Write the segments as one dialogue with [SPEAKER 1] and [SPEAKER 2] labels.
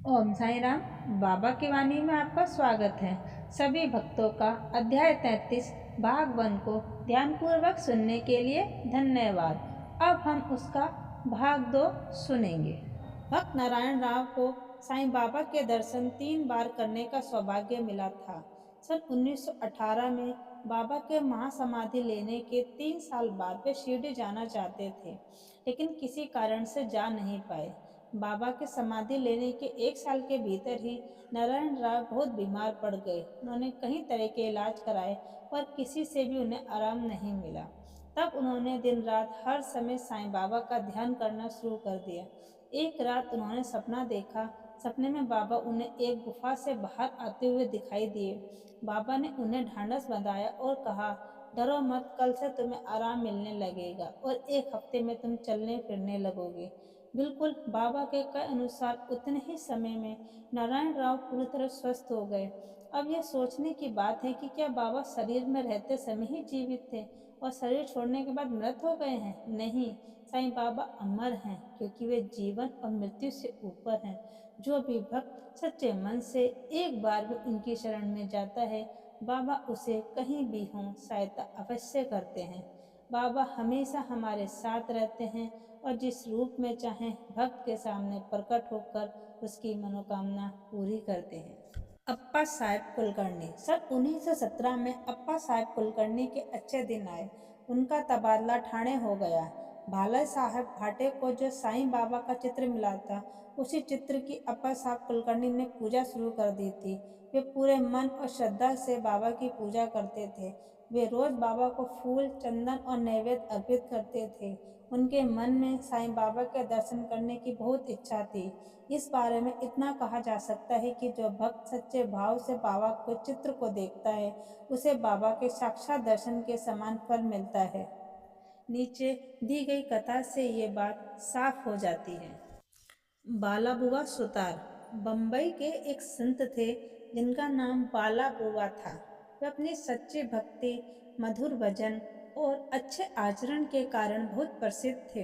[SPEAKER 1] ओम साई राम। बाबा की वाणी में आपका स्वागत है। सभी भक्तों का अध्याय 33 भाग 1 को ध्यानपूर्वक सुनने के लिए धन्यवाद। अब हम उसका भाग 2 सुनेंगे। भक्त नारायण राव को साईं बाबा के दर्शन 3 बार करने का सौभाग्य मिला था। सन 1918 में बाबा के महासमाधि लेने के 3 साल बाद वे शिरडी जाना चाहते थे, लेकिन किसी कारण से जा नहीं पाए। बाबा के समाधि लेने के 1 साल के भीतर ही नारायण राव बहुत बीमार पड़ गए। उन्होंने कई तरह के इलाज कराए पर किसी से भी उन्हें आराम नहीं मिला। तब उन्होंने दिन रात हर समय साईं बाबा का ध्यान करना शुरू कर दिया। एक रात उन्होंने सपना देखा। सपने में बाबा उन्हें एक गुफा से बाहर आते हुए दिखाई दिए। बाबा ने उन्हें ढांढस बंधाया और कहा, डरो मत, कल से तुम्हें आराम मिलने लगेगा और 1 हफ्ते में तुम चलने फिरने लगोगे। बिल्कुल बाबा के कहे अनुसार उतने ही समय में नारायण राव पूरी तरह स्वस्थ हो गए। अब यह सोचने की बात है कि क्या बाबा शरीर में रहते समय ही जीवित थे और शरीर छोड़ने के बाद मृत हो गए हैं? नहीं, साईं बाबा अमर हैं, क्योंकि वे जीवन और मृत्यु से ऊपर हैं। जो भी भक्त सच्चे मन से एक बार भी उनकी शरण में जाता है, बाबा उसे कहीं भी हो सहायता अवश्य करते हैं। बाबा हमेशा हमारे साथ रहते हैं और जिस रूप में चाहें भक्त के सामने प्रकट होकर उसकी मनोकामना पूरी करते हैं। अप्पा साहेब कुलकर्णी। सन 1917 में अप्पा साहेब कुलकर्णी के अच्छे दिन आए। उनका तबादला ठाणे हो गया। भाले साहब भाटे को जो साईं बाबा का चित्र मिला था, उसी चित्र की अप्पा साहब कुलकर्णी ने पूजा शुरू कर दी थी। वे पूरे मन और श्रद्धा से बाबा की पूजा करते थे। वे रोज बाबा को फूल, चंदन और नैवेद्य अर्पित करते थे। उनके मन में साईं बाबा के दर्शन करने की बहुत इच्छा थी। इस बारे में इतना कहा जा सकता है कि जो भक्त सच्चे भाव से बाबा के चित्र को देखता है, उसे बाबा के साक्षात दर्शन के समान फल मिलता है। नीचे दी गई कथा से ये बात साफ हो जाती है। बाला बुआ सुतार। बम्बई के एक संत थे जिनका नाम बाला बुआ था। वे अपनी सच्ची भक्ति, मधुर भजन और अच्छे आचरण के कारण बहुत प्रसिद्ध थे।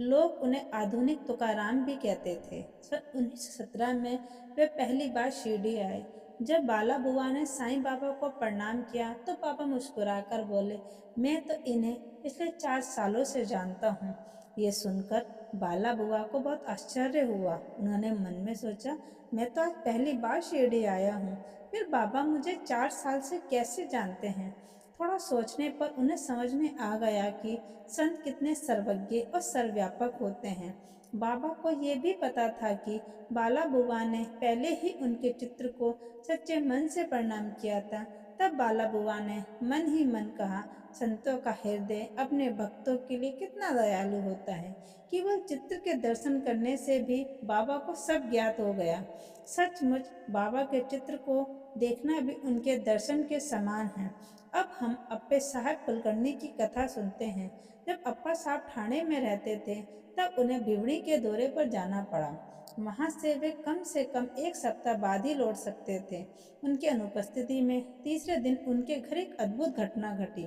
[SPEAKER 1] लोग उन्हें आधुनिक तुकाराम भी कहते थे। सन 1917 में वे पहली बार शिरडी आए। जब बाला बुआ ने साईं बाबा को प्रणाम किया तो बाबा मुस्कुराकर बोले, मैं तो इन्हें पिछले 4 सालों से जानता हूँ। ये सुनकर बाला बुआ को बहुत आश्चर्य हुआ। उन्होंने मन में सोचा, मैं तो आज पहली बार शिरडी आया हूँ, फिर बाबा मुझे 4 साल से कैसे जानते हैं? थोड़ा सोचने पर उन्हें समझ में आ गया कि संत कितने सर्वज्ञ और सर्वव्यापक होते हैं। बाबा को ये भी पता था कि बाला बुआ ने पहले ही उनके चित्र को सच्चे मन से प्रणाम किया था। तब बाला बुआ ने मन ही मन कहा, संतों का हृदय अपने भक्तों के लिए कितना दयालु होता है। केवल चित्र के दर्शन करने से भी बाबा को सब ज्ञात हो गया। सचमुच बाबा के चित्र को देखना भी उनके दर्शन के समान है। अब हम अप्पे साहब कुलकर्णी की कथा सुनते हैं। जब अप्पा साहब ठाणे में रहते थे, तब उन्हें भिवड़ी के दौरे पर जाना पड़ा। वहां से वे कम से कम 1 सप्ताह बाद ही लौट सकते थे। उनकी अनुपस्थिति में तीसरे दिन उनके घर एक अद्भुत घटना घटी।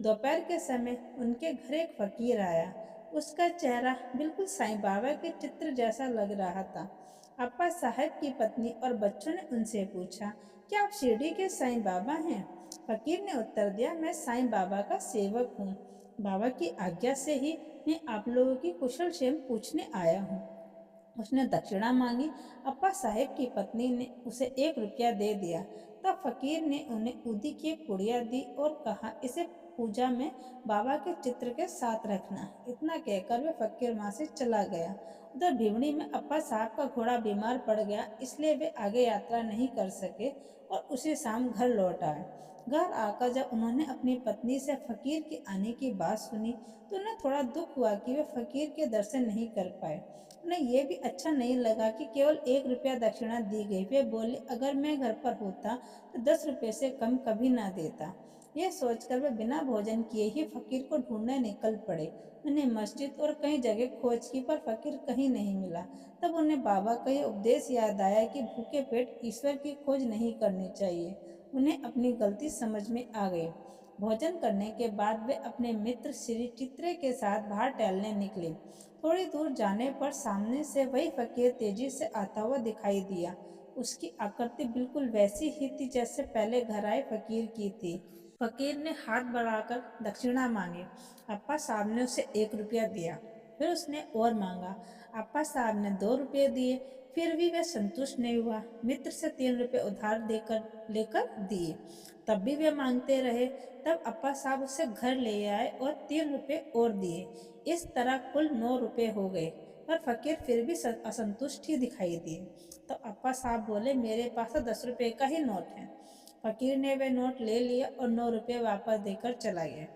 [SPEAKER 1] दोपहर के समय उनके घर एक फकीर आया। उसका चेहरा बिल्कुल साईं बाबा के चित्र जैसा लग रहा था। अप्पा साहब की पत्नी और बच्चों ने उनसे पूछा, क्या आप शिरडी के साईं बाबा हैं? फकीर ने उत्तर दिया, मैं साईं बाबा का सेवक हूँ। बाबा की आज्ञा से ही मैं आप लोगों की कुशल क्षेम पूछने आया हूँ। उसने दक्षिणा मांगी। अप्पा साहेब की पत्नी ने उसे 1 रुपया दे दिया। तब फकीर ने उन्हें उदी की एक पुड़िया दी और कहा, इसे पूजा में बाबा के चित्र के साथ रखना। इतना कहकर वे फकीर वहां से चला गया। उधर भिवड़ी में अप्पा साहब का घोड़ा बीमार पड़ गया, इसलिए वे आगे यात्रा नहीं कर सके और उसी शाम घर लौट आए। घर आकर जब उन्होंने अपनी पत्नी से फकीर के आने की बात सुनी तो उन्हें थोड़ा दुख हुआ कि वे फकीर के दर्शन नहीं कर पाए। उन्हें यह भी अच्छा नहीं लगा कि केवल 1 रुपया दक्षिणा दी गई। वे बोले, अगर मैं घर पर होता तो 10 रुपये से कम कभी ना देता। यह सोचकर वे बिना भोजन किए ही फकीर को ढूंढने निकल पड़े। उन्हें मस्जिद और कई जगह खोज की पर फकीर कहीं नहीं मिला। तब उन्हें बाबा का यह उपदेश याद आया कि भूखे पेट ईश्वर की खोज नहीं करनी चाहिए। उन्हें अपनी गलती समझ में आ गई। भोजन करने के बाद वे अपने मित्र श्री चित्रे के साथ बाहर टहलने निकले। थोड़ी दूर जाने पर सामने से वही फकीर तेजी से आता हुआ दिखाई दिया। उसकी आकृति बिल्कुल वैसी ही थी जैसे पहले घर आए फकीर की थी। फकीर ने हाथ बढ़ाकर दक्षिणा मांगी। अप्पा साहब ने उसे 1 रुपया दिया। फिर उसने और मांगा। अप्पा साहब ने 2 रुपये दिए। फिर भी वह संतुष्ट नहीं हुआ। मित्र से 3 रुपये उधार लेकर दिए। तब भी वे मांगते रहे। तब अप्पा साहब उसे घर ले आए और 3 रुपये और दिए। इस तरह कुल 9 रुपये हो गए। पर फकीर फिर भी असंतुष्ट ही दिखाई दिए। तो अप्पा साहब बोले, मेरे पास तो 10 रुपये का ही नोट है। फकीर ने वह नोट ले लिया और 9 रुपये वापस देकर चला गया।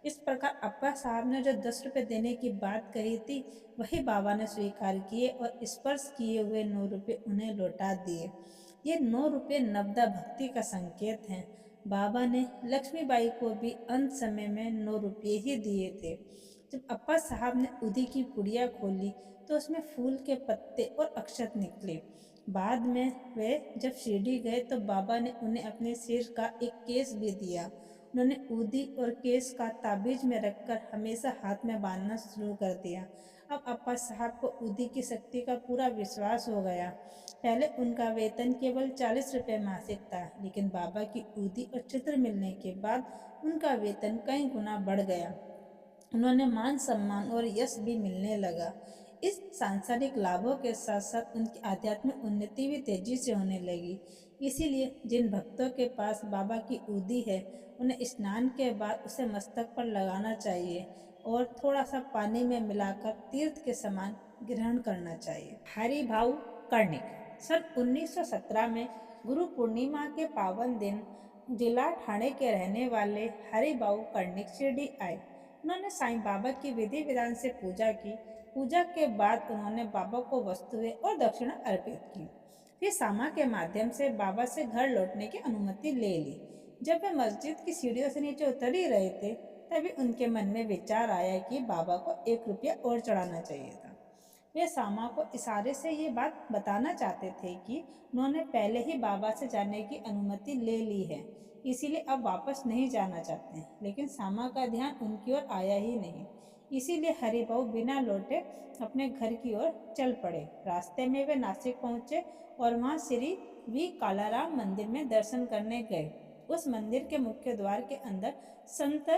[SPEAKER 1] इस प्रकार अप्पा साहब ने जो 10 रुपये देने की बात कही थी वही बाबा ने स्वीकार किए और स्पर्श किए हुए 9 रुपये उन्हें लौटा दिए। ये 9 रुपये नवदा भक्ति का संकेत हैं। बाबा ने लक्ष्मीबाई को भी अंत समय में 9 रुपये ही दिए थे। जब अप्पा साहब ने उदी की पुड़िया खोली तो उसमें फूल के पत्ते और अक्षत निकले। बाद में वे जब शिरडी गए तो बाबा ने उन्हें अपने सिर का एक केस भी दिया। उन्होंने उदी और केस का ताबीज में रखकर हमेशा हाथ में बांधना शुरू कर दिया। अब अप्पा साहब को उदी की शक्ति का पूरा विश्वास हो गया। पहले उनका वेतन केवल 40 रुपये मासिक था, लेकिन बाबा की उदी और चित्र मिलने के बाद उनका वेतन कई गुना बढ़ गया। उन्होंने मान सम्मान और यश भी मिलने लगा। इस सांसारिक लाभों के साथ साथ उनकी आध्यात्मिक उन्नति भी तेजी से होने लगी। इसीलिए जिन भक्तों के पास बाबा की उदी है उन्हें स्नान के बाद उसे मस्तक पर लगाना चाहिए और थोड़ा सा पानी में मिलाकर तीर्थ के समान ग्रहण करना चाहिए। हरि भाऊ कर्णिक सन 1917 में गुरु पूर्णिमा के पावन दिन जिला ठाणे के रहने वाले हरि भाऊ कर्णिक शिरडी आए। उन्होंने साईं बाबा की विधि विधान से पूजा की। पूजा के बाद उन्होंने बाबा को वस्तुएं और दक्षिणा अर्पित की। फिर सामा के माध्यम से बाबा से घर लौटने की अनुमति ले ली। जब वे मस्जिद की सीढ़ियों से नीचे उतर ही रहे थे तभी उनके मन में विचार आया कि बाबा को 1 रुपया और चढ़ाना चाहिए था। वे सामा को इशारे से ये बात बताना चाहते थे कि उन्होंने पहले ही बाबा से जाने की अनुमति ले ली है, इसीलिए अब वापस नहीं जाना चाहते। लेकिन सामा का ध्यान उनकी ओर आया ही नहीं। इसीलिए हरिभाऊ बिना लौटे अपने घर की ओर चल पड़े। रास्ते में वे नासिक पहुंचे और वहां श्री वी कालाराम मंदिर में दर्शन करने गए। उस मंदिर के मुख्य द्वार के अंदर संत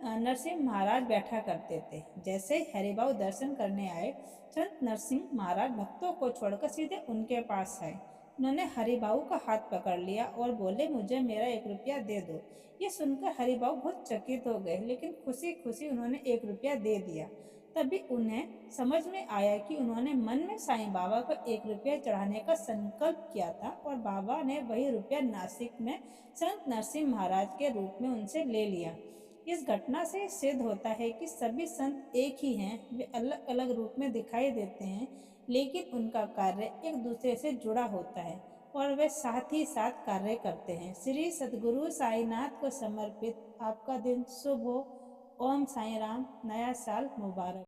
[SPEAKER 1] नरसिंह महाराज बैठा करते थे। जैसे ही हरिभाऊ दर्शन करने आए, संत नरसिंह महाराज भक्तों को छोड़कर सीधे उनके पास आए। उन्होंने हरिभाऊ का हाथ पकड़ लिया और बोले, मुझे मेरा 1 रुपया दे दो। ये सुनकर हरिभाऊ बहुत चकित हो गए, लेकिन खुशी खुशी उन्होंने 1 रुपया दे दिया। तभी उन्हें समझ में आया कि उन्होंने मन में साईं बाबा को 1 रुपया चढ़ाने का संकल्प किया था और बाबा ने वही रुपया नासिक में संत नरसिंह महाराज के रूप में उनसे ले लिया। इस घटना से सिद्ध होता है कि सभी संत एक ही हैं। वे अलग अलग रूप में दिखाई देते हैं, लेकिन उनका कार्य एक दूसरे से जुड़ा होता है और वे साथ ही साथ कार्य करते हैं। श्री सद्गुरु साईनाथ को समर्पित आपका दिन शुभ हो। ओम साई राम। नया साल मुबारक।